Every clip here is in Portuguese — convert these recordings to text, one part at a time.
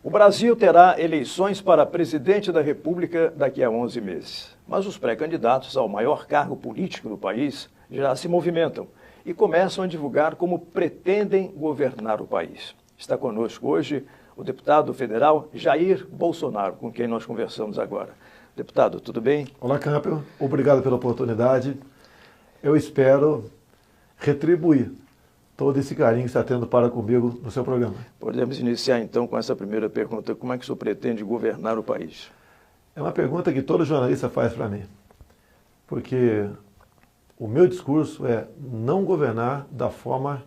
O Brasil terá eleições para presidente da República daqui a 11 meses. Mas os pré-candidatos ao maior cargo político do país já se movimentam e começam a divulgar como pretendem governar o país. Está conosco hoje o deputado federal Jair Bolsonaro, com quem nós conversamos agora. Deputado, tudo bem? Olá, Campbell. Obrigado pela oportunidade. Eu espero retribuir todo esse carinho que está tendo para comigo no seu programa. Podemos iniciar então com essa primeira pergunta. Como é que o senhor pretende governar o país? É uma pergunta que todo jornalista faz para mim, porque o meu discurso é não governar da forma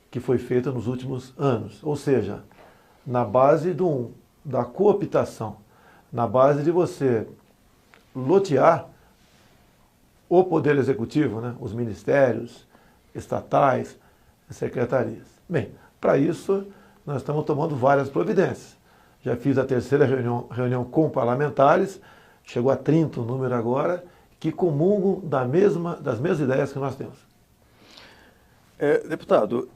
que foi feita nos últimos anos, ou seja, na base da cooptação, na base de você lotear o poder executivo, né, os ministérios, estatais, secretarias. Bem, para isso nós estamos tomando várias providências. Já fiz a terceira reunião com parlamentares, chegou a 30 o número agora, que comungam das mesmas ideias que nós temos. Deputado,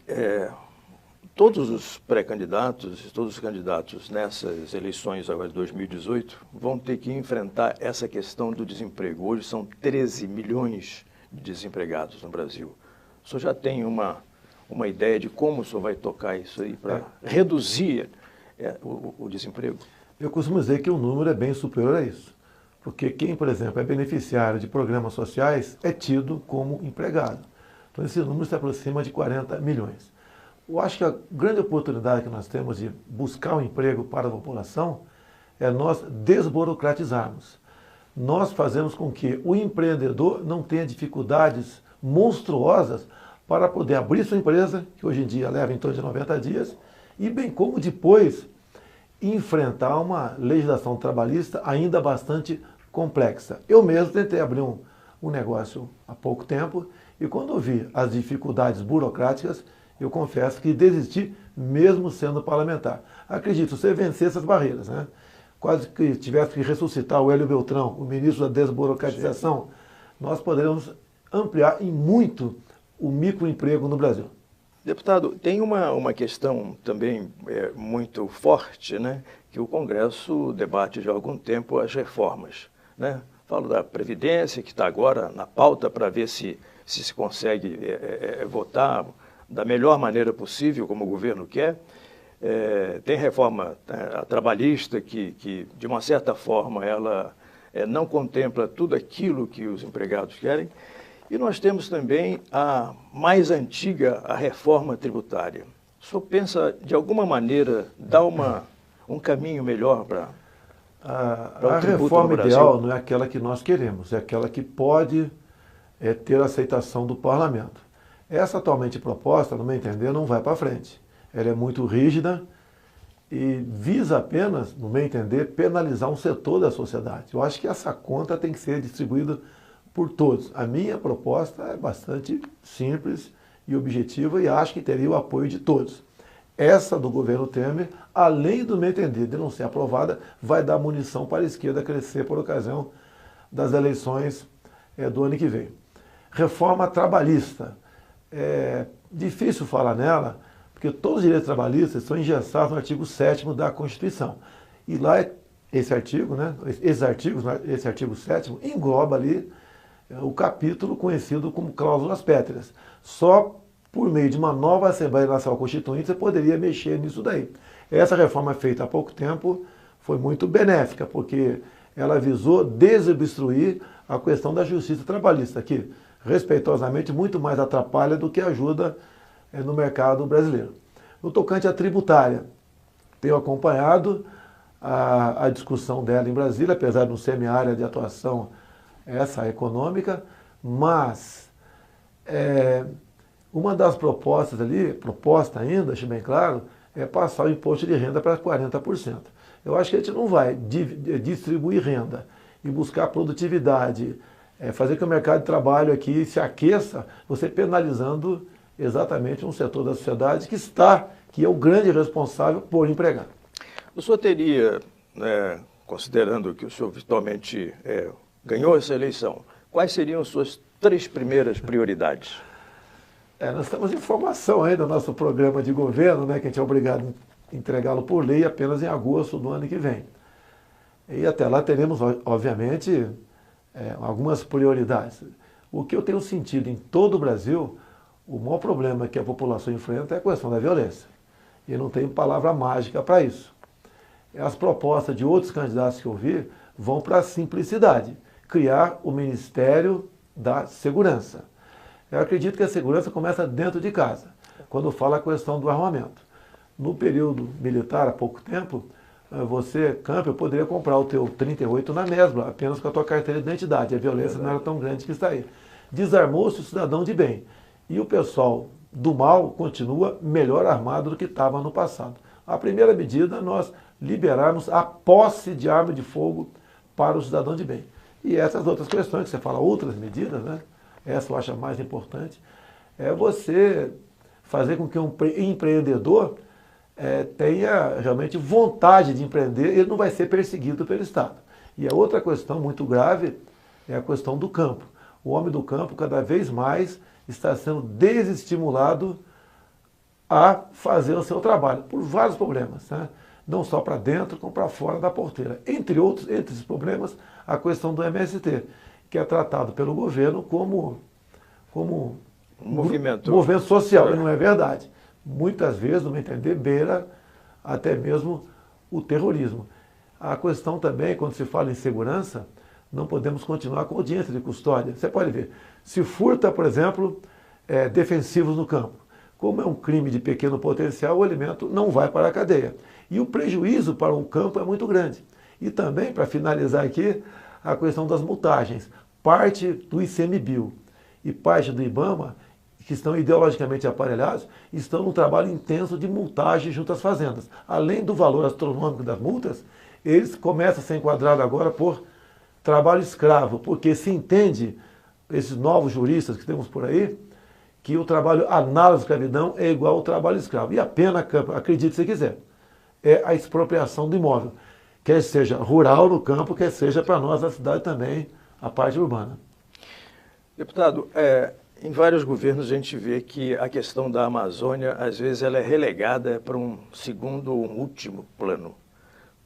todos os pré-candidatos e todos os candidatos nessas eleições agora de 2018 vão ter que enfrentar essa questão do desemprego. Hoje são 13 milhões de desempregados no Brasil. O senhor já tem uma ideia de como o senhor vai tocar isso aí para reduzir o desemprego? Eu costumo dizer que o número é bem superior a isso. Porque quem, por exemplo, é beneficiário de programas sociais é tido como empregado. Então esse número se aproxima de 40 milhões. Eu acho que a grande oportunidade que nós temos de buscar um emprego para a população é nós desburocratizarmos. Nós fazemos com que o empreendedor não tenha dificuldades monstruosas para poder abrir sua empresa, que hoje em dia leva em torno de 90 dias, e bem como depois enfrentar uma legislação trabalhista ainda bastante complexa. Eu mesmo tentei abrir um negócio há pouco tempo e quando vi as dificuldades burocráticas, eu confesso que desisti mesmo sendo parlamentar. Acredito, se você vencer essas barreiras, né? Quase que tivesse que ressuscitar o Hélio Beltrão, o ministro da desburocratização, nós poderemos ampliar em muito o microemprego no Brasil. Deputado, tem uma questão também muito forte, né, que o Congresso debate já há algum tempo as reformas, né? Falo da Previdência, que está agora na pauta para ver se consegue votar da melhor maneira possível, como o governo quer. Tem reforma trabalhista que, de uma certa forma, ela não contempla tudo aquilo que os empregados querem. E nós temos também a mais antiga, a reforma tributária. O senhor pensa, de alguma maneira, dar um caminho melhor para a reforma ideal não é aquela que nós queremos, é aquela que pode ter aceitação do parlamento. Essa atualmente proposta, no meu entender, não vai para frente. Ela é muito rígida e visa apenas, no meu entender, penalizar um setor da sociedade. Eu acho que essa conta tem que ser distribuída por todos. A minha proposta é bastante simples e objetiva e acho que teria o apoio de todos. Essa do governo Temer, além do meu entender de não ser aprovada, vai dar munição para a esquerda crescer por ocasião das eleições do ano que vem. Reforma trabalhista. É difícil falar nela, porque todos os direitos trabalhistas são engessados no artigo 7º da Constituição. E lá, esse artigo 7º, engloba ali o capítulo conhecido como cláusulas pétreas. Só por meio de uma nova Assembleia Nacional Constituinte você poderia mexer nisso daí. Essa reforma feita há pouco tempo foi muito benéfica, porque ela visou desobstruir a questão da justiça trabalhista, que, respeitosamente, muito mais atrapalha do que ajuda no mercado brasileiro. No tocante à tributária, tenho acompanhado a discussão dela em Brasília, apesar de não ser minha área de atuação essa econômica, mas uma das propostas ali, proposta ainda, acho bem claro, é passar o imposto de renda para 40%. Eu acho que a gente não vai distribuir renda e buscar produtividade, fazer que o mercado de trabalho aqui se aqueça, você penalizando exatamente um setor da sociedade que é o grande responsável por empregar. O senhor teria, considerando que o senhor virtualmente ganhou essa eleição, quais seriam as suas 3 primeiras prioridades? Nós estamos em formação ainda do nosso programa de governo, né, que a gente é obrigado entregá-lo por lei apenas em agosto do ano que vem. E até lá teremos, obviamente, algumas prioridades. O que eu tenho sentido em todo o Brasil, o maior problema que a população enfrenta é a questão da violência. E não tem palavra mágica para isso. As propostas de outros candidatos que eu vi vão para a simplicidade, criar o Ministério da Segurança. Eu acredito que a segurança começa dentro de casa, quando fala a questão do armamento. No período militar, há pouco tempo, você, camper, poderia comprar o teu 38 na mesma, apenas com a tua carteira de identidade. A violência não era tão grande que está aí. Desarmou-se o cidadão de bem. E o pessoal do mal continua melhor armado do que estava no passado. A primeira medida é nós liberarmos a posse de arma de fogo para o cidadão de bem. E essas outras questões que você fala, outras medidas, né? Essa eu acho a mais importante, é você fazer com que um empreendedor tenha realmente vontade de empreender, ele não vai ser perseguido pelo Estado. E a outra questão muito grave é a questão do campo. O homem do campo cada vez mais está sendo desestimulado a fazer o seu trabalho, por vários problemas, né? Não só para dentro, como para fora da porteira. Entre esses problemas, a questão do MST, que é tratado pelo governo como um movimento social, e não é verdade. Muitas vezes, no meu entender, beira até mesmo o terrorismo. A questão também, quando se fala em segurança, não podemos continuar com audiência de custódia. Você pode ver, se furta, por exemplo, defensivos no campo. Como é um crime de pequeno potencial, o alimento não vai para a cadeia. E o prejuízo para um campo é muito grande. E também, para finalizar aqui, a questão das multagens. Parte do ICMBio e parte do IBAMA, que estão ideologicamente aparelhados, estão num trabalho intenso de multagem junto às fazendas. Além do valor astronômico das multas, eles começam a ser enquadrados agora por trabalho escravo, porque se entende, esses novos juristas que temos por aí, que o trabalho análogo à escravidão é igual ao trabalho escravo. E a pena, acredite se quiser, é a expropriação do imóvel, quer seja rural no campo, quer seja para nós na cidade também, a parte urbana. Deputado, em vários governos a gente vê que a questão da Amazônia, às vezes, ela é relegada para um segundo ou um último plano.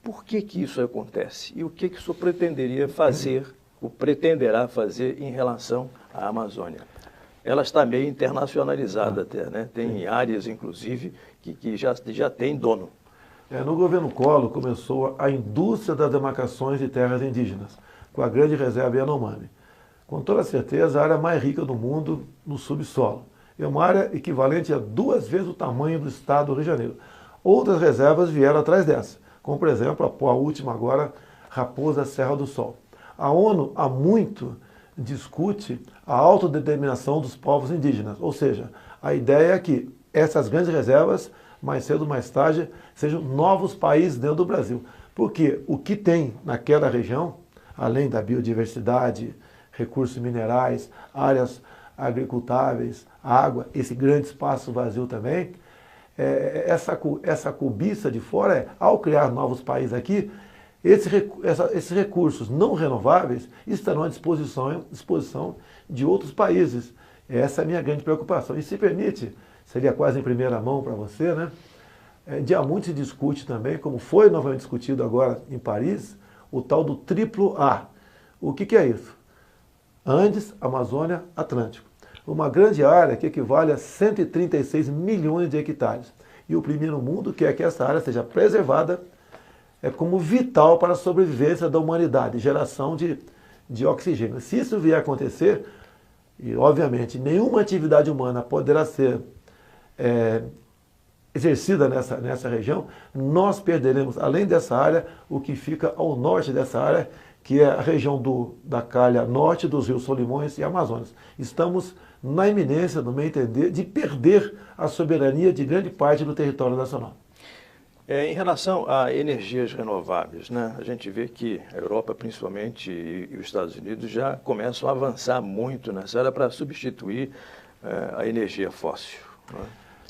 Por que isso acontece? E o que o senhor pretenderia fazer, ou pretenderá fazer em relação à Amazônia? Ela está meio internacionalizada até, né? Tem áreas, inclusive, que já tem dono. No governo Collor começou a indústria das demarcações de terras indígenas, com a grande reserva Yanomami. Com toda certeza, a área mais rica do mundo no subsolo. É uma área equivalente a 2 vezes o tamanho do estado do Rio de Janeiro. Outras reservas vieram atrás dessa, como, por exemplo, a última agora, Raposa Serra do Sol. A ONU há muito discute a autodeterminação dos povos indígenas, ou seja, a ideia é que essas grandes reservas, mais cedo ou mais tarde, sejam novos países dentro do Brasil. Porque o que tem naquela região, além da biodiversidade, recursos minerais, áreas agricultáveis, água, esse grande espaço vazio também, essa cobiça de fora ao criar novos países aqui, esses recursos não renováveis estarão à disposição de outros países. Essa é a minha grande preocupação. E se permite, seria quase em primeira mão para você, né? Dia muito se discute também, como foi novamente discutido agora em Paris, o tal do triplo A. O que é isso? Andes, Amazônia, Atlântico. Uma grande área que equivale a 136 milhões de hectares. E o primeiro mundo quer que essa área seja preservada como vital para a sobrevivência da humanidade, geração de oxigênio. Se isso vier a acontecer, e obviamente nenhuma atividade humana poderá ser exercida nessa região, nós perderemos, além dessa área, o que fica ao norte dessa área, que é a região da calha norte dos rios Solimões e Amazonas. Estamos na iminência, no meu entender, de perder a soberania de grande parte do território nacional. Em relação a energias renováveis, né, a gente vê que a Europa, principalmente, e os Estados Unidos já começam a avançar muito nessa área para substituir a energia fóssil. Né?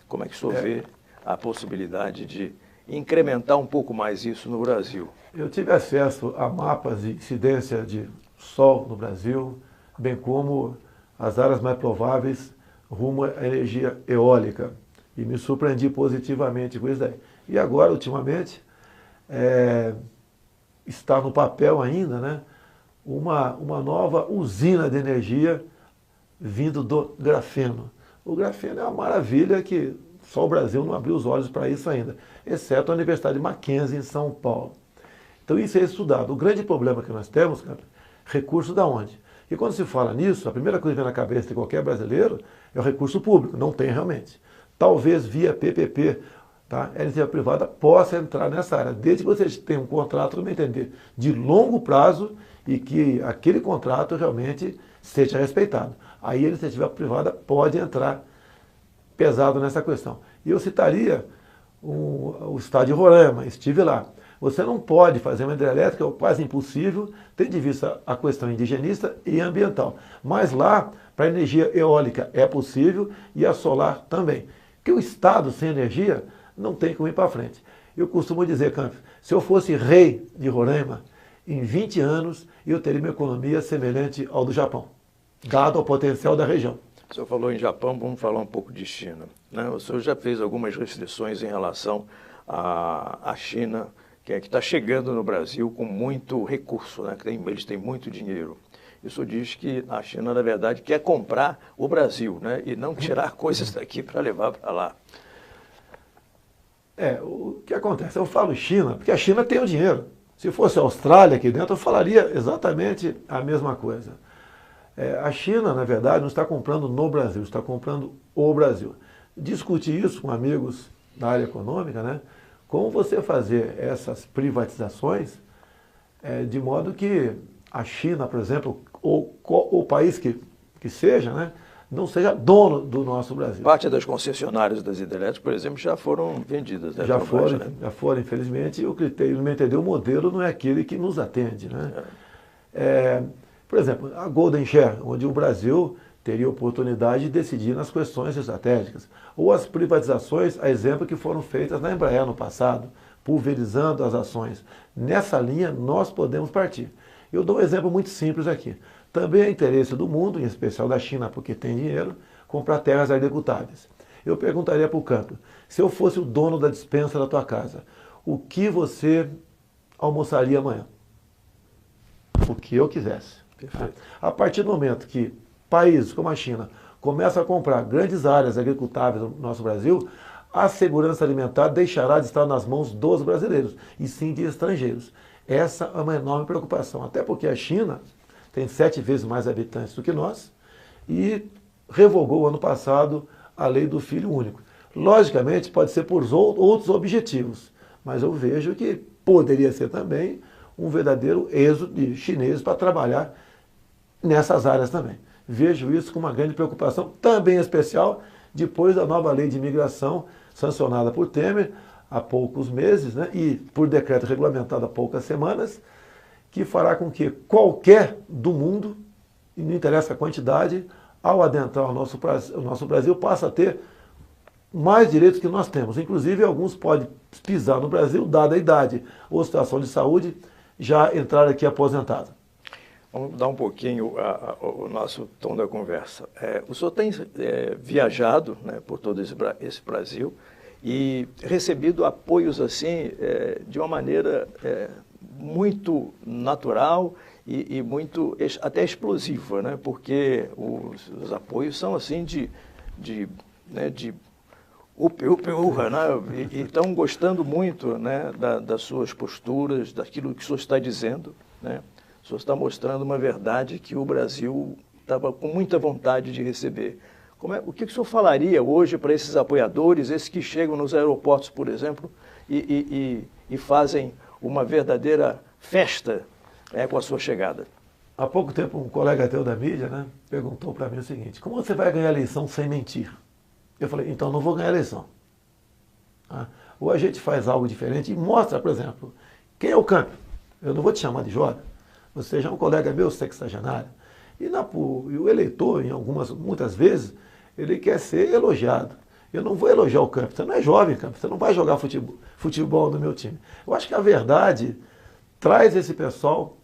Como é que o senhor vê a possibilidade de incrementar um pouco mais isso no Brasil? Eu tive acesso a mapas de incidência de sol no Brasil, bem como as áreas mais prováveis rumo à energia eólica, E me surpreendi positivamente com isso daí. E agora, ultimamente, está no papel ainda, né, uma nova usina de energia vindo do grafeno. O grafeno é uma maravilha que só o Brasil não abriu os olhos para isso ainda, exceto a Universidade de Mackenzie, em São Paulo. Então isso é estudado. O grande problema que nós temos, cara, recurso da onde? E quando se fala nisso, a primeira coisa que vem na cabeça de qualquer brasileiro é o recurso público. Não tem realmente. Talvez via PPP, tá? A iniciativa privada possa entrar nessa área, desde que você tenha um contrato, no meu entender, de longo prazo e que aquele contrato realmente seja respeitado. Aí a iniciativa privada pode entrar pesado nessa questão. E eu citaria o estado de Roraima, estive lá. Você não pode fazer uma hidrelétrica, é quase impossível, tendo de vista a questão indigenista e ambiental. Mas lá, para energia eólica é possível e a solar também. Porque o estado sem energia não tem como ir para frente. Eu costumo dizer, Campos, se eu fosse rei de Roraima, em 20 anos eu teria uma economia semelhante ao do Japão, dado o potencial da região. O senhor falou em Japão, vamos falar um pouco de China, né? O senhor já fez algumas restrições em relação à China, que está chegando no Brasil com muito recurso, né? Eles têm muito dinheiro. Isso diz que a China, na verdade, quer comprar o Brasil, né? E não tirar coisas daqui para levar para lá. O que acontece? Eu falo China porque a China tem o dinheiro. Se fosse a Austrália aqui dentro, eu falaria exatamente a mesma coisa. A China, na verdade, não está comprando no Brasil, está comprando o Brasil. Discuti isso com amigos da área econômica, né? Como você fazer essas privatizações de modo que a China, por exemplo, ou o país que seja, né, não seja dono do nosso Brasil. Parte das concessionárias das hidrelétricas, por exemplo, já foram vendidas. Né, já foram, infelizmente, e o critério, no meu entender, o modelo não é aquele que nos atende, né? Por exemplo, a Golden Share, onde o Brasil teria oportunidade de decidir nas questões estratégicas. Ou as privatizações, a exemplo que foram feitas na Embraer no passado, pulverizando as ações. Nessa linha, nós podemos partir. Eu dou um exemplo muito simples aqui. Também é interesse do mundo, em especial da China, porque tem dinheiro, comprar terras agricultáveis. Eu perguntaria para o Campo, se eu fosse o dono da despensa da tua casa, o que você almoçaria amanhã? O que eu quisesse. Perfeito. A partir do momento que países como a China começam a comprar grandes áreas agricultáveis no nosso Brasil, a segurança alimentar deixará de estar nas mãos dos brasileiros, e sim de estrangeiros. Essa é uma enorme preocupação, até porque a China tem 7 vezes mais habitantes do que nós e revogou ano passado a lei do filho único. Logicamente, pode ser por outros objetivos, mas eu vejo que poderia ser também um verdadeiro êxodo de chineses para trabalhar nessas áreas também. Vejo isso com uma grande preocupação, também especial, depois da nova lei de imigração sancionada por Temer há poucos meses, né, e por decreto regulamentado há poucas semanas, que fará com que qualquer do mundo, e não interessa a quantidade, ao adentrar o nosso Brasil, passe a ter mais direitos que nós temos. Inclusive, alguns podem pisar no Brasil, dada a idade ou situação de saúde, já entrar aqui aposentado. Vamos dar um pouquinho o nosso tom da conversa. O senhor tem viajado, né, por todo esse Brasil e recebido apoios assim de uma maneira muito natural e muito até explosiva, né, porque os apoios são assim de urra, né, e estão gostando muito, né, das suas posturas, daquilo que o senhor está dizendo, né? O senhor está mostrando uma verdade que o Brasil estava com muita vontade de receber. O que o senhor falaria hoje para esses apoiadores, esses que chegam nos aeroportos, por exemplo, e fazem uma verdadeira festa com a sua chegada? Há pouco tempo, um colega teu da mídia, né, perguntou para mim o seguinte: como você vai ganhar a eleição sem mentir? Eu falei, então não vou ganhar a eleição. Ou a gente faz algo diferente e mostra, por exemplo, quem é o Campo. Eu não vou te chamar de jovem. Você já é um colega meu, sexagenário. E o eleitor, muitas vezes, ele quer ser elogiado. Eu não vou elogiar o Campo. Você não é jovem, Campo. Você não vai jogar futebol no meu time. Eu acho que a verdade traz esse pessoal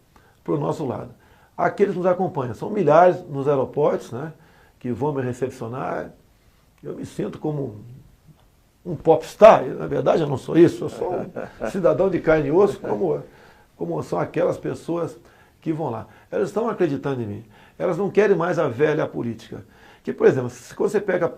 para o nosso lado. Aqueles que nos acompanham. São milhares nos aeroportos, né, que vão me recepcionar. Eu me sinto como um popstar. Na verdade, eu não sou isso, eu sou um cidadão de carne e osso, como são aquelas pessoas que vão lá. Elas estão acreditando em mim. Elas não querem mais a velha política. Que, por exemplo, se você pega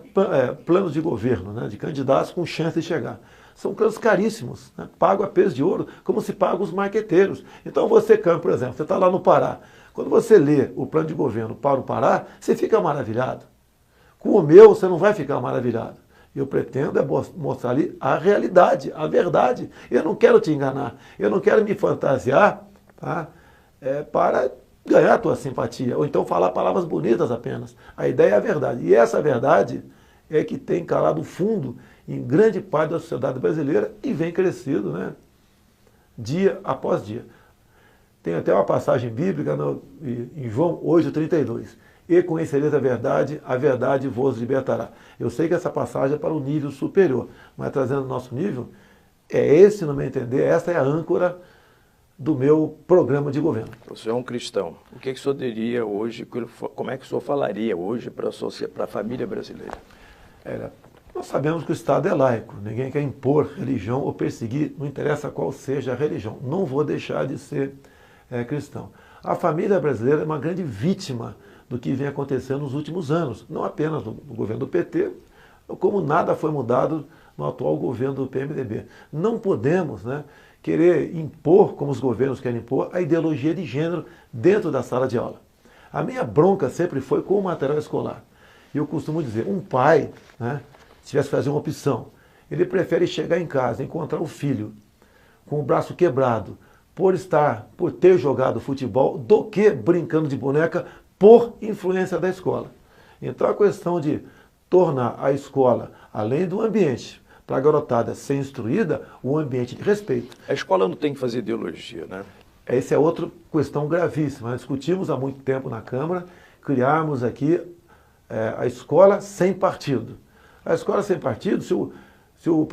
planos de governo, né, de candidatos com chance de chegar, são planos caríssimos, né, pago a peso de ouro, como se pagam os marqueteiros. Então você, por exemplo, você está lá no Pará. Quando você lê o plano de governo para o Pará, você fica maravilhado. Com o meu, você não vai ficar maravilhado. Eu pretendo mostrar ali a realidade, a verdade. Eu não quero te enganar, eu não quero me fantasiar, tá, para ganhar a tua simpatia, ou então falar palavras bonitas apenas. A ideia é a verdade. E essa verdade é que tem calado fundo em grande parte da sociedade brasileira e vem crescido, né, dia após dia. Tem até uma passagem bíblica em João 8,32. E conhecereis a verdade vos libertará. Eu sei que essa passagem é para o nível superior, mas trazendo o nosso nível, no meu entender, essa é a âncora do meu programa de governo. O senhor é um cristão. O que o senhor diria hoje, como é que o senhor falaria hoje para a família brasileira? Nós sabemos que o Estado é laico, ninguém quer impor religião ou perseguir, não interessa qual seja a religião. Não vou deixar de ser cristão. A família brasileira é uma grande vítima do que vem acontecendo nos últimos anos, não apenas no governo do PT, como nada foi mudado no atual governo do PMDB. Não podemos, né, querer impor, como os governos querem impor, a ideologia de gênero dentro da sala de aula. A minha bronca sempre foi com o material escolar. E eu costumo dizer, um pai, né, se tivesse que fazer uma opção, ele prefere chegar em casa, encontrar o filho com o braço quebrado, por ter jogado futebol, do que brincando de boneca por influência da escola. Então a questão de tornar a escola, além do ambiente, para a garotada ser instruída, um ambiente de respeito. A escola não tem que fazer ideologia, né? Essa é outra questão gravíssima. Nós discutimos há muito tempo na Câmara, criarmos aqui a escola sem partido. A escola sem partido, se o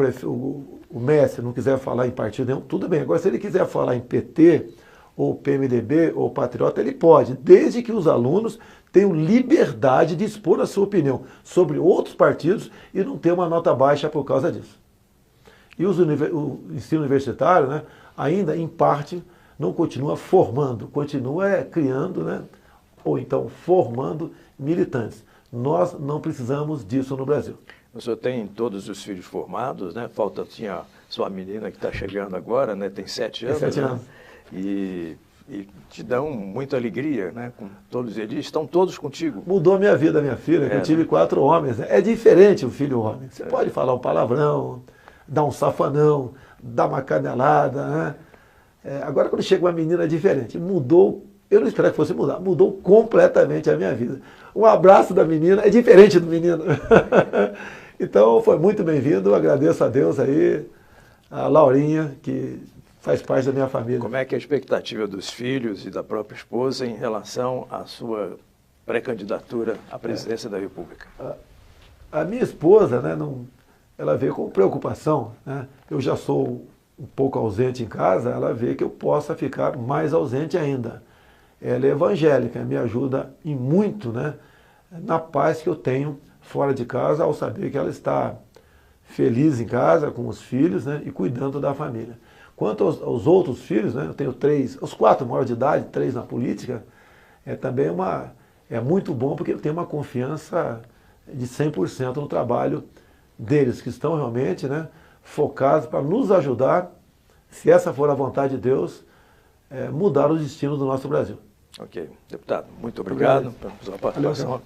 mestre não quiser falar em partido nenhum, tudo bem. Agora, se ele quiser falar em PT, ou PMDB, ou Patriota, ele pode, desde que os alunos tenham liberdade de expor a sua opinião sobre outros partidos e não ter uma nota baixa por causa disso. E o ensino universitário, né, ainda, em parte, não continua formando, continua criando, né, ou então formando militantes. Nós não precisamos disso no Brasil. O senhor tem todos os filhos formados, né? Falta sua menina que está chegando agora, né? Tem 7 anos. Tem 7 anos. E te dão muita alegria, né? Com todos eles, estão todos contigo. Mudou a minha vida, minha filha, que eu tive 4 homens. Né? É diferente o filho homem. Você pode falar um palavrão, dar um safanão, dar uma canelada, né? Agora, quando chega uma menina, é diferente. Mudou, eu não esperava que fosse mudar, mudou completamente a minha vida. Um abraço da menina é diferente do menino. Então, foi muito bem-vindo, agradeço a Deus aí, a Laurinha, que faz parte da minha família. Como é que é a expectativa dos filhos e da própria esposa em relação à sua pré-candidatura à presidência da República? A minha esposa, né, ela vê com preocupação, né? Eu já sou um pouco ausente em casa, ela vê que eu possa ficar mais ausente ainda. Ela é evangélica, me ajuda em muito, né, na paz que eu tenho fora de casa, ao saber que ela está feliz em casa, com os filhos, né, e cuidando da família. Quanto aos outros filhos, né, eu tenho 3, os 4 maiores de idade, 3 na política, também muito bom, porque eu tenho uma confiança de 100% no trabalho deles, que estão realmente, né, focados para nos ajudar, se essa for a vontade de Deus, mudar o destino do nosso Brasil. Ok. Deputado, muito obrigado pela sua participação. Valeu.